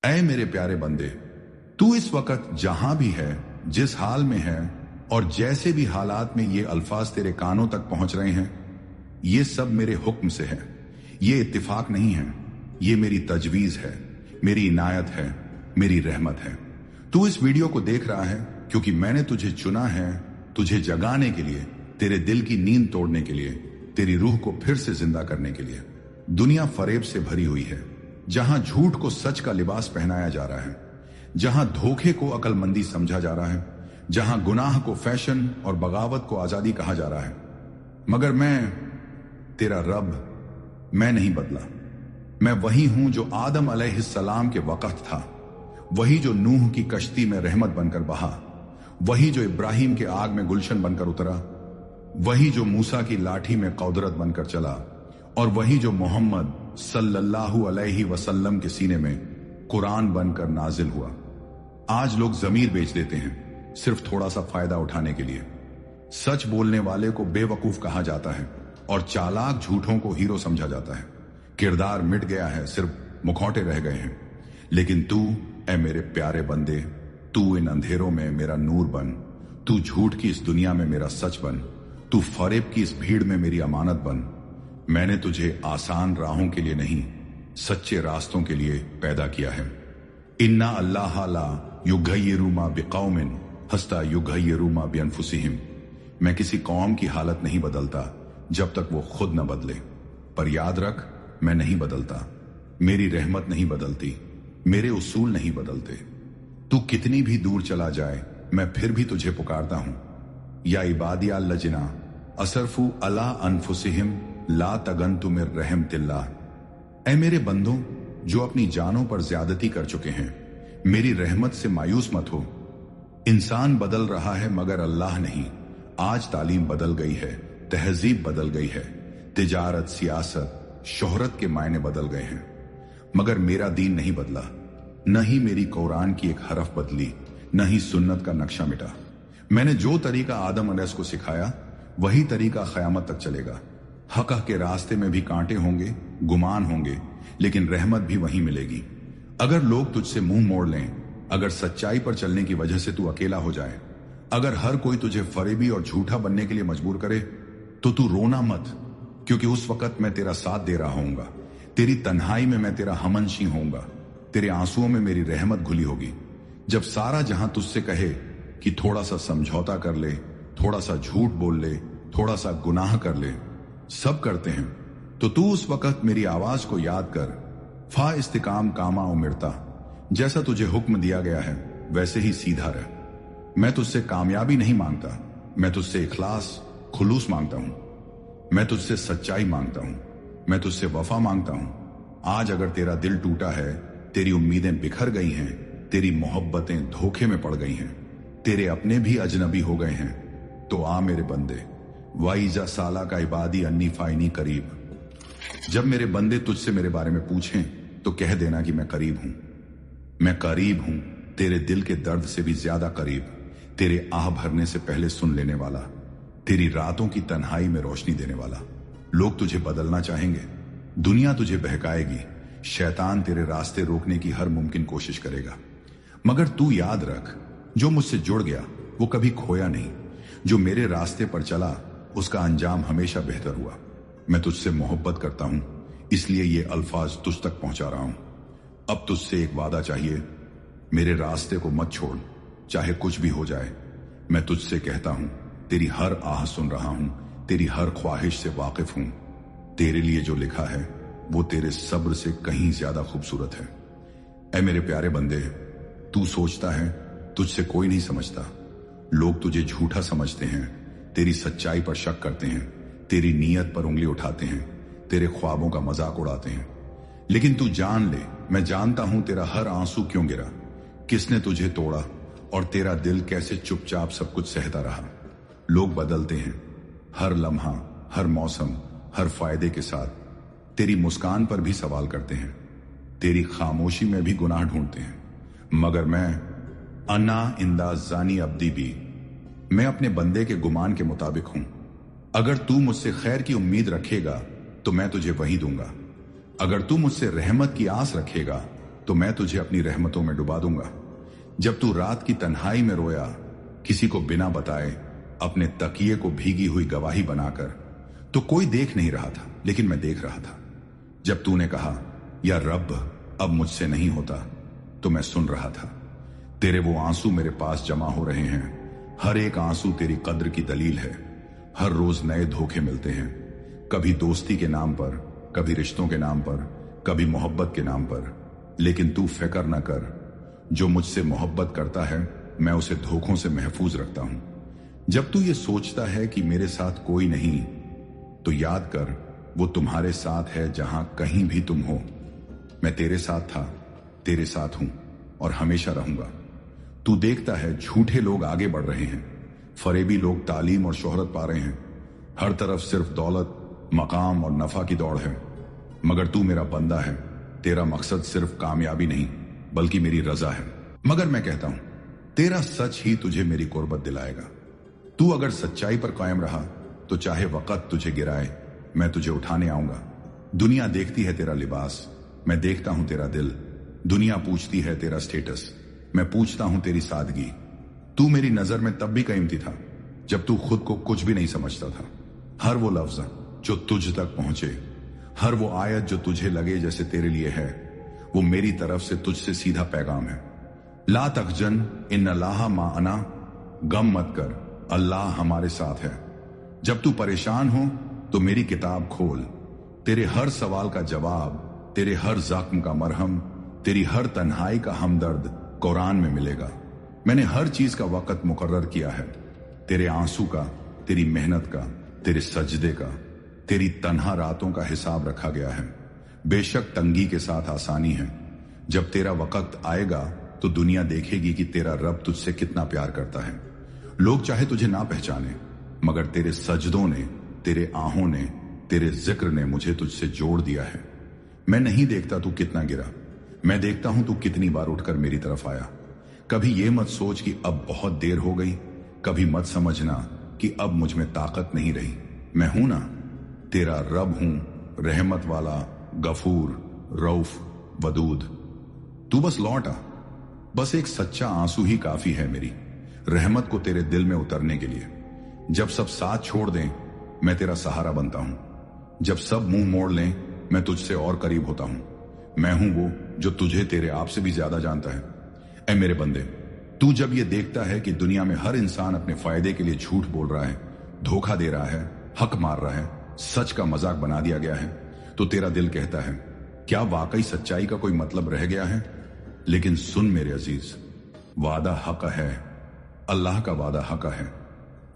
ऐ मेरे प्यारे बंदे, तू इस वक्त जहां भी है, जिस हाल में है और जैसे भी हालात में ये अल्फाज तेरे कानों तक पहुंच रहे हैं, ये सब मेरे हुक्म से है। ये इत्तिफाक नहीं है, ये मेरी तजवीज है, मेरी इनायत है, मेरी रहमत है। तू इस वीडियो को देख रहा है क्योंकि मैंने तुझे चुना है, तुझे जगाने के लिए, तेरे दिल की नींद तोड़ने के लिए, तेरी रूह को फिर से जिंदा करने के लिए। दुनिया फरेब से भरी हुई है, जहां झूठ को सच का लिबास पहनाया जा रहा है, जहां धोखे को अकलमंदी समझा जा रहा है, जहां गुनाह को फैशन और बगावत को आजादी कहा जा रहा है। मगर मैं तेरा रब, मैं नहीं बदला। मैं वही हूं जो आदम अलैहिस्सलाम के वक्त था, वही जो नूह की कश्ती में रहमत बनकर बहा, वही जो इब्राहिम के आग में गुलशन बनकर उतरा, वही जो मूसा की लाठी में कौदरत बनकर चला, और वही जो मोहम्मद सल्लल्लाहु अलैहि वसल्लम के सीने में कुरान बनकर नाजिल हुआ। आज लोग जमीर बेच देते हैं सिर्फ थोड़ा सा फायदा उठाने के लिए। सच बोलने वाले को बेवकूफ कहा जाता है और चालाक झूठों को हीरो समझा जाता है। किरदार मिट गया है, सिर्फ मुखौटे रह गए हैं। लेकिन तू, ऐ मेरे प्यारे बंदे, तू इन अंधेरों में मेरा नूर बन, तू झूठ की इस दुनिया में मेरा सच बन, तू फरेब की इस भीड़ में मेरी अमानत बन। मैंने तुझे आसान राहों के लिए नहीं, सच्चे रास्तों के लिए पैदा किया है। इन्ना अल्लाह ला युगय्यिरु मा बिकौमिन हस्ता युगय्यिरु मा बिअनफुसिहिम। मैं किसी कौम की हालत नहीं बदलता जब तक वो खुद न बदले। पर याद रख, मैं नहीं बदलता, मेरी रहमत नहीं बदलती, मेरे उसूल नहीं बदलते। तू कितनी भी दूर चला जाए, मैं फिर भी तुझे पुकारता हूं। या इबादिया लजना असरफू अला अनफुसिहिम ला तगन्तु मिर रहमतिल्लाह। ऐ मेरे बंदों जो अपनी जानों पर ज्यादती कर चुके हैं, मेरी रहमत से मायूस मत हो। इंसान बदल रहा है मगर अल्लाह नहीं। आज तालीम बदल गई है, तहजीब बदल गई है, तिजारत, सियासत, शोहरत के मायने बदल गए हैं, मगर मेरा दीन नहीं बदला। न ही मेरी कुरान की एक हरफ बदली, न ही सुन्नत का नक्शा मिटा। मैंने जो तरीका आदम अलैहिस्सलाम को सिखाया, वही तरीका क़यामत तक चलेगा। हक के रास्ते में भी कांटे होंगे, गुमान होंगे, लेकिन रहमत भी वहीं मिलेगी। अगर लोग तुझसे मुंह मोड़ लें, अगर सच्चाई पर चलने की वजह से तू अकेला हो जाए, अगर हर कोई तुझे फरेबी और झूठा बनने के लिए मजबूर करे, तो तू रोना मत, क्योंकि उस वक्त मैं तेरा साथ दे रहा होऊंगा। तेरी तन्हाई में मैं तेरा हमनशी होऊंगा, तेरे आंसुओं में मेरी रहमत घुली होगी। जब सारा जहां तुझसे कहे कि थोड़ा सा समझौता कर ले, थोड़ा सा झूठ बोल ले, थोड़ा सा गुनाह कर ले, सब करते हैं, तो तू उस वक्त मेरी आवाज को याद कर। फा इस्तिकाम कामा उमिरता, जैसा तुझे हुक्म दिया गया है वैसे ही सीधा रह। मैं तुझसे कामयाबी नहीं मांगता, मैं तुझसे इखलास, खुलूस मांगता हूं। मैं तुझसे सच्चाई मांगता हूं, मैं तुझसे वफा मांगता हूं। आज अगर तेरा दिल टूटा है, तेरी उम्मीदें बिखर गई हैं, तेरी मोहब्बतें धोखे में पड़ गई हैं, तेरे अपने भी अजनबी हो गए हैं, तो आ मेरे बंदे, वाइजा साला का इबादी अन्नी फाइनी करीब। जब मेरे बंदे तुझसे मेरे बारे में पूछें तो कह देना कि मैं करीब हूं। मैं करीब हूं, तेरे दिल के दर्द से भी ज्यादा करीब, तेरे आह भरने से पहले सुन लेने वाला, तेरी रातों की तन्हाई में रोशनी देने वाला। लोग तुझे बदलना चाहेंगे, दुनिया तुझे बहकाएगी, शैतान तेरे रास्ते रोकने की हर मुमकिन कोशिश करेगा, मगर तू याद रख, जो मुझसे जुड़ गया वो कभी खोया नहीं। जो मेरे रास्ते पर चला उसका अंजाम हमेशा बेहतर हुआ। मैं तुझसे मोहब्बत करता हूं, इसलिए ये अल्फाज तुझ तक पहुंचा रहा हूं। अब तुझसे एक वादा चाहिए, मेरे रास्ते को मत छोड़, चाहे कुछ भी हो जाए। मैं तुझसे कहता हूं, तेरी हर आह सुन रहा हूं, तेरी हर ख्वाहिश से वाकिफ हूं। तेरे लिए जो लिखा है वो तेरे सब्र से कहीं ज्यादा खूबसूरत है। ऐ मेरे प्यारे बंदे, तू सोचता है तुझसे कोई नहीं समझता, लोग तुझे झूठा समझते हैं, तेरी सच्चाई पर शक करते हैं, तेरी नीयत पर उंगली उठाते हैं, तेरे ख्वाबों का मजाक उड़ाते हैं। लेकिन तू जान ले, मैं जानता हूं तेरा हर आंसू क्यों गिरा, किसने तुझे तोड़ा, और तेरा दिल कैसे चुपचाप सब कुछ सहता रहा। लोग बदलते हैं, हर लम्हा, हर मौसम, हर फायदे के साथ। तेरी मुस्कान पर भी सवाल करते हैं, तेरी खामोशी में भी गुनाह ढूंढते हैं, मगर मैं अन्ना इंदाज जानी अब्दी भी, मैं अपने बंदे के गुमान के मुताबिक हूं। अगर तू मुझसे खैर की उम्मीद रखेगा तो मैं तुझे वही दूंगा, अगर तू मुझसे रहमत की आस रखेगा तो मैं तुझे अपनी रहमतों में डुबा दूंगा। जब तू रात की तन्हाई में रोया, किसी को बिना बताए, अपने तकिए को भीगी हुई गवाही बनाकर, तो कोई देख नहीं रहा था लेकिन मैं देख रहा था। जब तूने कहा या रब अब मुझसे नहीं होता, तो मैं सुन रहा था। तेरे वो आंसू मेरे पास जमा हो रहे हैं। हर एक आंसू तेरी कद्र की दलील है। हर रोज नए धोखे मिलते हैं, कभी दोस्ती के नाम पर, कभी रिश्तों के नाम पर, कभी मोहब्बत के नाम पर। लेकिन तू फिक्र न कर, जो मुझसे मोहब्बत करता है मैं उसे धोखों से महफूज रखता हूं। जब तू ये सोचता है कि मेरे साथ कोई नहीं, तो याद कर वो तुम्हारे साथ है जहां कहीं भी तुम हो। मैं तेरे साथ था, तेरे साथ हूं और हमेशा रहूंगा। तू देखता है झूठे लोग आगे बढ़ रहे हैं, फरेबी लोग तालीम और शोहरत पा रहे हैं। हर तरफ सिर्फ दौलत, मकाम और नफा की दौड़ है। मगर तू मेरा बंदा है, तेरा मकसद सिर्फ कामयाबी नहीं बल्कि मेरी रजा है। मगर मैं कहता हूं, तेरा सच ही तुझे मेरी कुर्बत दिलाएगा। तू अगर सच्चाई पर कायम रहा तो चाहे वक्त तुझे गिराए, मैं तुझे उठाने आऊंगा। दुनिया देखती है तेरा लिबास, मैं देखता हूं तेरा दिल। दुनिया पूछती है तेरा स्टेटस, मैं पूछता हूं तेरी सादगी। तू मेरी नजर में तब भी कीमती था जब तू खुद को कुछ भी नहीं समझता था। हर वो लफ्ज जो तुझ तक पहुंचे, हर वो आयत जो तुझे लगे जैसे तेरे लिए है, वो मेरी तरफ से तुझसे सीधा पैगाम है। ला तखजन इन अल्लाह माअना, गम मत कर, अल्लाह हमारे साथ है। जब तू परेशान हो तो मेरी किताब खोल। तेरे हर सवाल का जवाब, तेरे हर जख्म का मरहम, तेरी हर तन्हाई का हमदर्द कुरान में मिलेगा। मैंने हर चीज का वक्त मुकर्रर किया है, तेरे आंसू का, तेरी मेहनत का, तेरे सजदे का, तेरी तन्हा रातों का हिसाब रखा गया है। बेशक तंगी के साथ आसानी है। जब तेरा वक्त आएगा तो दुनिया देखेगी कि तेरा रब तुझसे कितना प्यार करता है। लोग चाहे तुझे ना पहचाने, मगर तेरे सजदों ने, तेरे आहों ने, तेरे जिक्र ने मुझे तुझसे जोड़ दिया है। मैं नहीं देखता तू कितना गिरा, मैं देखता हूं तू कितनी बार उठकर मेरी तरफ आया। कभी ये मत सोच कि अब बहुत देर हो गई, कभी मत समझना कि अब मुझ में ताकत नहीं रही। मैं हूं ना, तेरा रब हूं, रहमत वाला, गफूर, रऊफ, वदूद। तू बस लौट आ। बस एक सच्चा आंसू ही काफी है मेरी रहमत को तेरे दिल में उतरने के लिए। जब सब साथ छोड़ दें, मैं तेरा सहारा बनता हूं। जब सब मुंह मोड़ लें, मैं तुझसे और करीब होता हूं। मैं हूं वो जो तुझे तेरे आप से भी ज्यादा जानता है। ऐ मेरे बंदे, तू जब ये देखता है कि दुनिया में हर इंसान अपने फायदे के लिए झूठ बोल रहा है, धोखा दे रहा है, हक मार रहा है, सच का मजाक बना दिया गया है, तो तेरा दिल कहता है क्या वाकई सच्चाई का कोई मतलब रह गया है? लेकिन सुन मेरे अजीज, वादा हक है, अल्लाह का वादा हक है।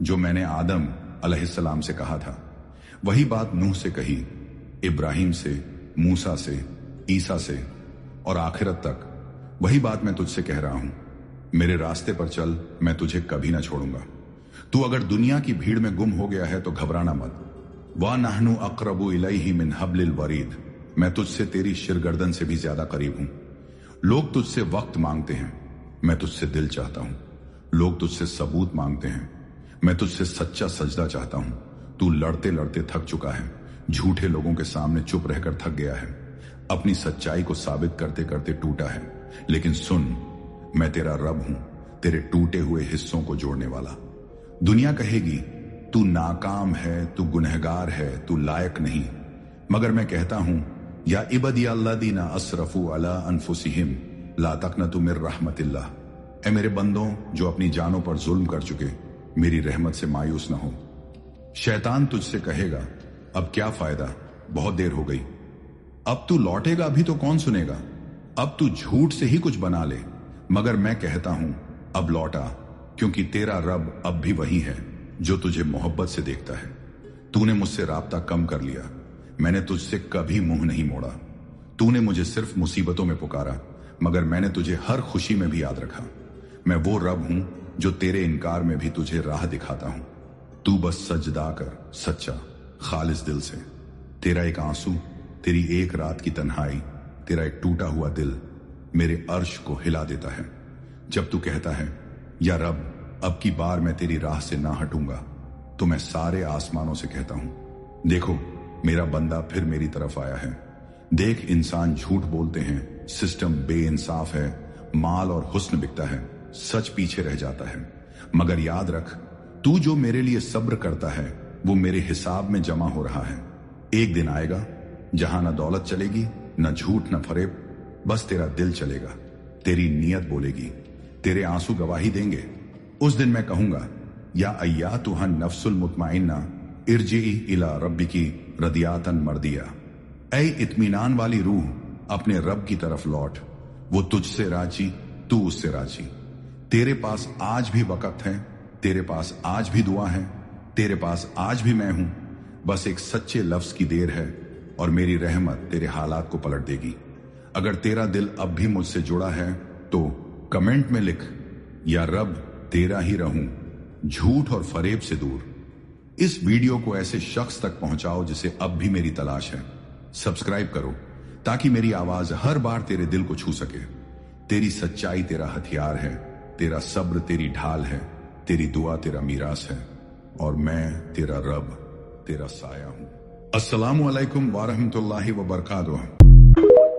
जो मैंने आदम अलैहिस्सलाम से कहा था, वही बात नूह से कही, इब्राहिम से, मूसा से, ईसा से और आखिरत तक वही बात मैं तुझसे कह रहा हूं। मेरे रास्ते पर चल, मैं तुझे कभी ना छोड़ूंगा। तू अगर दुनिया की भीड़ में गुम हो गया है तो घबराना मत। वा नहनु अक़रबु इलैहि मिन हब्लिल वरीद, मैं तुझसे तेरी शिरगर्दन से भी ज्यादा करीब हूं। लोग तुझसे वक्त मांगते हैं, मैं तुझसे दिल चाहता हूं। लोग तुझसे सबूत मांगते हैं, मैं तुझसे सच्चा सजदा चाहता हूं। तू लड़ते लड़ते थक चुका है, झूठे लोगों के सामने चुप रहकर थक गया है, अपनी सच्चाई को साबित करते करते टूटा है। लेकिन सुन, मैं तेरा रब हूं, तेरे टूटे हुए हिस्सों को जोड़ने वाला। दुनिया कहेगी तू नाकाम है, तू गुनहगार है, तू लायक नहीं, मगर मैं कहता हूं या इबदी अल्लादीना असरफू अला अनफुसिहिम ला तकनतु मिर रहमतिल्लाह। ऐ मेरे बंदों जो अपनी जानों पर जुल्म कर चुके, मेरी रहमत से मायूस न हो। शैतान तुझसे कहेगा अब क्या फायदा, बहुत देर हो गई, अब तू लौटेगा भी तो कौन सुनेगा, अब तू झूठ से ही कुछ बना ले। मगर मैं कहता हूं अब लौटा, क्योंकि तेरा रब अब भी वही है जो तुझे मोहब्बत से देखता है। तूने मुझसे राब्ता कम कर लिया, मैंने तुझसे कभी मुंह नहीं मोड़ा। तूने मुझे सिर्फ मुसीबतों में पुकारा, मगर मैंने तुझे हर खुशी में भी याद रखा। मैं वो रब हूं जो तेरे इनकार में भी तुझे राह दिखाता हूं। तू बस सजदा कर, सच्चा खालिस दिल से। तेरा एक आंसू, तेरी एक रात की तन्हाई, तेरा एक टूटा हुआ दिल मेरे अर्श को हिला देता है। जब तू कहता है या रब अब की बार मैं तेरी राह से ना हटूंगा, तो मैं सारे आसमानों से कहता हूं देखो मेरा बंदा फिर मेरी तरफ आया है। देख इंसान झूठ बोलते हैं, सिस्टम बेइंसाफ है, माल और हुस्न बिकता है, सच पीछे रह जाता है। मगर याद रख, तू जो मेरे लिए सब्र करता है वो मेरे हिसाब में जमा हो रहा है। एक दिन आएगा जहां न दौलत चलेगी, न झूठ, न फरेब, बस तेरा दिल चलेगा, तेरी नीयत बोलेगी, तेरे आंसू गवाही देंगे। उस दिन मैं कहूंगा, या अय्यातुहा नफ्सुल मुतमइन्ना इरजिई इला रब्बिकी रदियातन मर्दिया। ऐ इत्मीनान वाली रूह, अपने रब की तरफ लौट, वो तुझसे राजी, तू उससे राजी। तेरे पास आज भी वक्त है, तेरे पास आज भी दुआ है, तेरे पास आज भी मैं हूं। बस एक सच्चे लफ्ज की देर है और मेरी रहमत तेरे हालात को पलट देगी। अगर तेरा दिल अब भी मुझसे जुड़ा है तो कमेंट में लिख, या रब तेरा ही रहूं, झूठ और फरेब से दूर। इस वीडियो को ऐसे शख्स तक पहुंचाओ जिसे अब भी मेरी तलाश है। सब्सक्राइब करो ताकि मेरी आवाज हर बार तेरे दिल को छू सके। तेरी सच्चाई तेरा हथियार है, तेरा सब्र तेरी ढाल है, तेरी दुआ तेरा मीरास है, और मैं तेरा रब, तेरा साया हूं। अस्सलामु अलैकुम व रहमतुल्लाहि व बरकातुहू।